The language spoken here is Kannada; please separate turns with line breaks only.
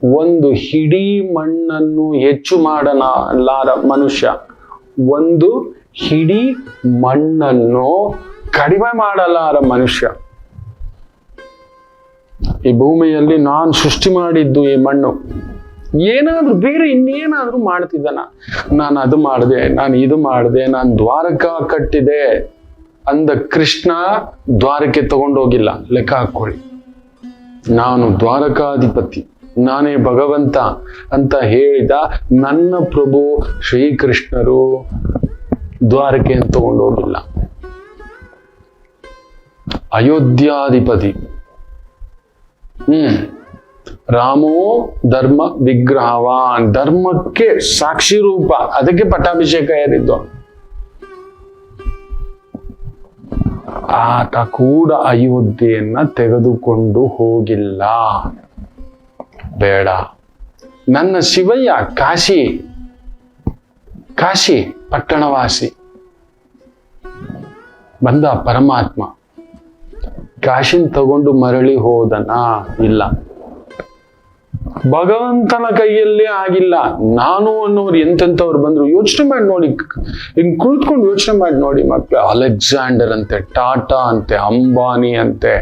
ಒಂದು ಹಿಡಿ ಮಣ್ಣನ್ನು ಹೆಚ್ಚು ಮಾಡಲಾರ ಮನುಷ್ಯ, ಒಂದು ಹಿಡಿ ಮಣ್ಣನ್ನು ಕಡಿಮೆ ಮಾಡಲಾರ ಮನುಷ್ಯ. ಈ ಭೂಮಿಯಲ್ಲಿ ನಾನು ಸೃಷ್ಟಿ ಮಾಡಿದ್ದು ಈ ಮಣ್ಣು, ಏನಾದ್ರೂ ಬೇರೆ ಇನ್ನೇನಾದ್ರೂ ಮಾಡ್ತಿದ್ದಾನ, ನಾನು ಅದು ಮಾಡಿದೆ, ನಾನು ಇದು ಮಾಡಿದೆ, ನಾನು ದ್ವಾರಕ ಕಟ್ಟಿದೆ ಅಂದ ಕೃಷ್ಣ ದ್ವಾರಕ್ಕೆ ತಗೊಂಡೋಗಿಲ್ಲ. ಲೆಕ್ಕ ಹಾಕೊಳ್ಳಿ, ನಾನು ದ್ವಾರಕಾಧಿಪತಿ, ನಾನೇ ಭಗವಂತ ಅಂತ ಹೇಳಿದ ನನ್ನ ಪ್ರಭು ಶ್ರೀಕೃಷ್ಣರು ದ್ವಾರಕೆ ತಗೊಂಡೋಗಿಲ್ಲ. ಅಯೋಧ್ಯಾಧಿಪತಿ, ರಾಮೋ ಧರ್ಮ ವಿಗ್ರಹವಾನ್, ಧರ್ಮಕ್ಕೆ ಸಾಕ್ಷಿ ರೂಪ, ಅದಕ್ಕೆ ಪಟ್ಟಾಭಿಷೇಕ ಏರಿದ್ದು. ಆತ ಕೂಡ ಅಯೋಧ್ಯೆಯನ್ನ ತೆಗೆದುಕೊಂಡು ಹೋಗಿಲ್ಲ. ಬೇಡ, ನನ್ನ ಶಿವಯ್ಯ ಕಾಶಿ ಪಟ್ಟಣವಾಸಿ ಬಂದ ಪರಮಾತ್ಮ, ಕಾಶಿನ್ ತಗೊಂಡು ಮರಳಿ ಹೋದನ? ಇಲ್ಲ, ಭಗವಂತನ ಕೈಯಲ್ಲೇ ಆಗಿಲ್ಲ. ನಾನು ಅನ್ನೋರು ಎಂತೆಂಥವ್ರು ಬಂದ್ರು ಯೋಚನೆ ಮಾಡಿ ನೋಡಿ, ಹಿಂಗ್ ಕುಳಿತುಕೊಂಡು ಯೋಚನೆ ಮಾಡಿ ನೋಡಿ ಮಕ್ಕಳು. ಅಲೆಕ್ಸಾಂಡರ್ ಅಂತೆ, ಟಾಟಾ ಅಂತೆ, ಅಂಬಾನಿ ಅಂತೆ,